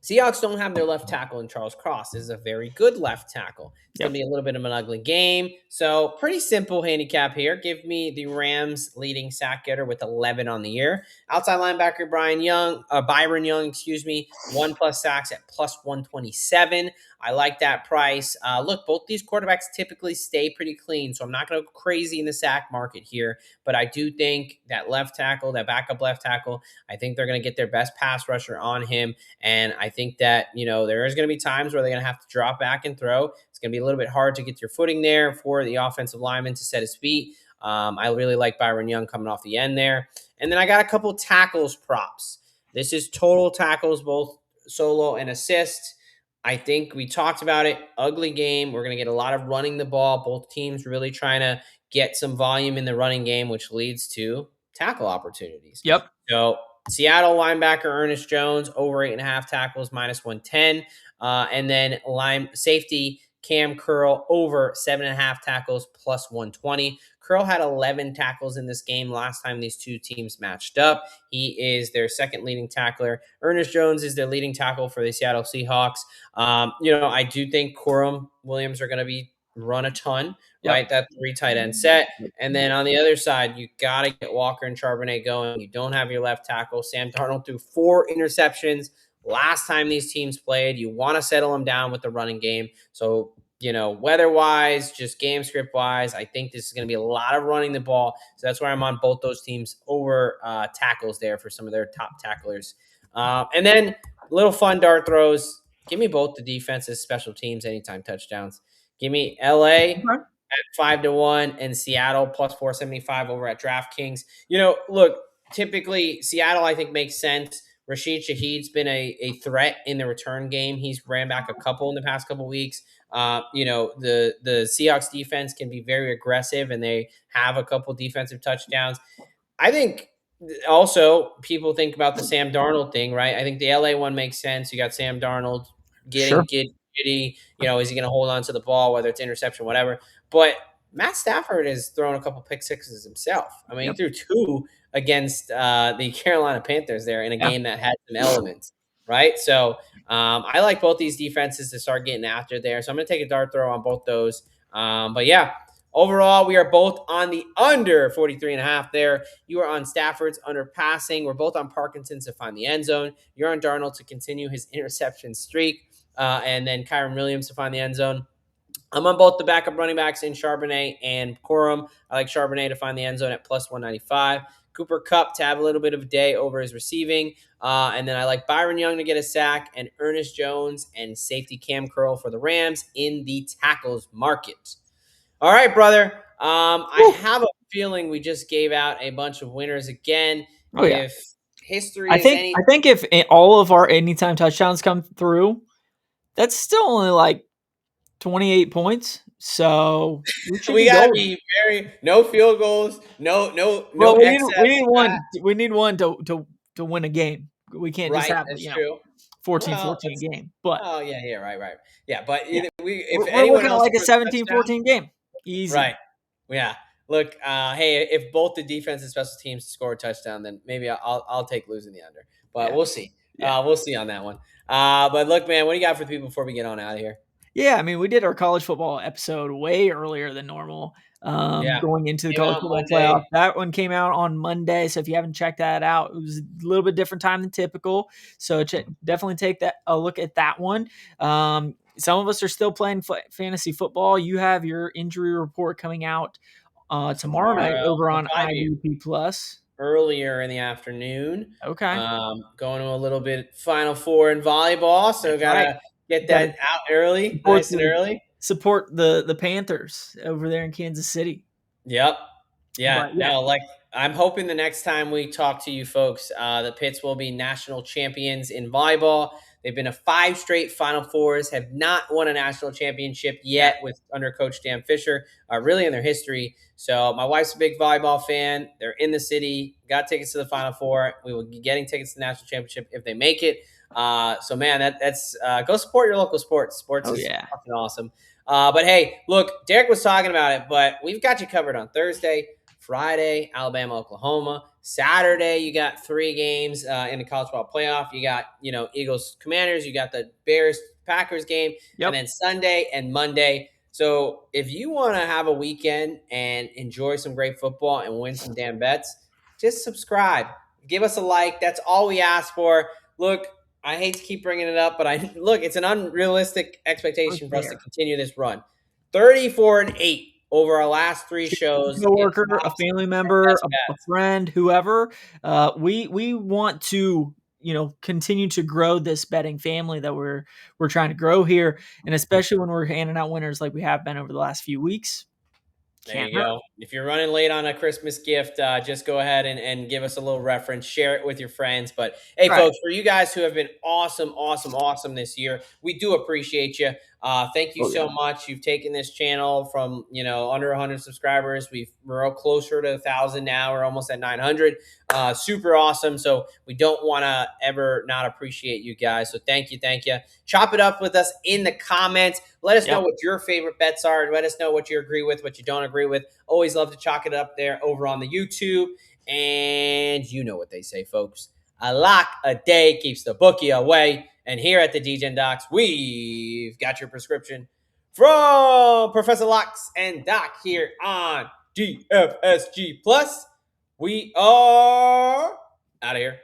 Seahawks don't have their left tackle in Charles Cross. This is a very good left tackle. It's going to be a little bit of an ugly game. So pretty simple handicap here. Give me the Rams leading sack getter with 11 on the year. Outside linebacker Byron Young, 1+ sacks at plus 127. I like that price. Look, both these quarterbacks typically stay pretty clean, so I'm not going to go crazy in the sack market here. But I do think that left tackle, that backup left tackle, I think they're going to get their best pass rusher on him. And I think that, there is going to be times where they're going to have to drop back and throw. It's going to be a little bit hard to get your footing there for the offensive lineman to set his feet. I really like Byron Young coming off the end there. And then I got a couple tackles props. This is total tackles, both solo and assist. I think we talked about it. Ugly game. We're going to get a lot of running the ball. Both teams really trying to get some volume in the running game, which leads to tackle opportunities. Yep. So Seattle linebacker Ernest Jones over 8.5 tackles minus 110. And then safety Cam Curl over 7.5 tackles plus 120. Curl had 11 tackles in this game last time these two teams matched up. He is their second leading tackler. Ernest Jones is their leading tackle for the Seattle Seahawks. I do think Corum Williams are going to be run a ton, right? That 3 tight end set. And then on the other side, you got to get Walker and Charbonnet going. You don't have your left tackle. Sam Darnold threw 4 interceptions last time these teams played. You want to settle them down with the running game. So, weather-wise, just game script-wise, I think this is going to be a lot of running the ball. So that's why I'm on both those teams over tackles there for some of their top tacklers. And then little fun dart throws. Give me both the defenses, special teams, anytime touchdowns. Give me LA at 5-1 and Seattle plus 475 over at DraftKings. Look, typically Seattle I think makes sense. Rashid Shaheed's been a threat in the return game. He's ran back a couple in the past couple weeks. The Seahawks defense can be very aggressive, and they have a couple defensive touchdowns. I think also people think about the Sam Darnold thing, right? I think the LA one makes sense. You got Sam Darnold getting giddy. Is he going to hold on to the ball, whether it's interception, whatever? But Matt Stafford has thrown a couple pick sixes himself. I mean, he Yep. threw two against the Carolina Panthers there in a Yeah. game that had some elements, right? So I like both these defenses to start getting after there. So I'm going to take a dart throw on both those. But yeah, overall, we are both on the under 43.5 there. You are on Stafford's under passing. We're both on Parkinson's to find the end zone. You're on Darnold to continue his interception streak. And then Kyron Williams to find the end zone. I'm on both the backup running backs in Charbonnet and Corum. I like Charbonnet to find the end zone at plus 195. Cooper Kupp to have a little bit of a day over his receiving. And then I like Byron Young to get a sack and Ernest Jones and safety Cam Curl for the Rams in the tackles market. All right, brother. I have a feeling we just gave out a bunch of winners again. Oh yeah. If history I is think any I think if all of our anytime touchdowns come through, that's still only like 28 points. So we should we be gotta golden. be very no field goals, no Well, excess. we need one. We need one to win a game. We can't just Right, have that's true. 14-14 game. But Oh yeah, right. Yeah, but yeah, if we're anyone looking at else like a scores a touchdown, 17-14 game. Easy. right? Yeah. Look, hey, if both the defense and special teams score a touchdown, then maybe I'll take losing the under. But Yeah. we'll see. Yeah. We'll see on that one. But look, man, what do you got for people before we get on out of here? Yeah, I mean, we did our college football episode way earlier than normal. Yeah. Going into the Came college out football Monday. playoff. That one came out on Monday, so if you haven't checked that out, it was a little bit different time than typical. So definitely take a look at that one. Some of us are still playing fantasy football. You have your injury report coming out tomorrow night over on IDP Plus. Earlier in the afternoon. Okay. Going to a little bit Final Four in volleyball, so gotta get that out early, nice and early. Support the Panthers over there in Kansas City. Yep. Yeah. But, yeah. No, like I'm hoping the next time we talk to you folks, the Pits will be national champions in volleyball. They've been to 5 straight Final Fours, have not won a national championship yet with under Coach Dan Fisher, really in their history. So my wife's a big volleyball fan. They're in the city, got tickets to the Final Four. We will be getting tickets to the national championship if they make it. So man, that's go support your local sports. Sports is fucking awesome. But hey, look, Derek was talking about it, but we've got you covered on Thursday, Friday, Alabama, Oklahoma. Saturday, you got 3 games in the college football playoff. You got, Eagles, Commanders. You got the Bears, Packers game. Yep. And then Sunday and Monday. So if you want to have a weekend and enjoy some great football and win some damn bets, just subscribe. Give us a like. That's all we ask for. Look, I hate to keep bringing it up, but it's an unrealistic expectation for us to continue this run. 34-8 over our last 3 shows. A coworker, a family member, a friend, whoever. We want to, continue to grow this betting family that we're trying to grow here, and especially when we're handing out winners like we have been over the last few weeks. There you go. If you're running late on a Christmas gift, just go ahead and give us a little reference. Share it with your friends. But, hey, folks, for you guys who have been awesome this year, we do appreciate you. Thank you so much. You've taken this channel from, under 100 subscribers. We're closer to 1,000 now. We're almost at 900. Super awesome. So we don't want to ever not appreciate you guys. So thank you. Chop it up with us in the comments. Let us know what your favorite bets are. Let us know what you agree with, what you don't agree with. Always love to chalk it up there over on the YouTube. And you know what they say, folks. A lock a day keeps the bookie away. And here at the Degen Docs, we've got your prescription from Professor Locks and Doc here on DFSG Plus. We are out of here.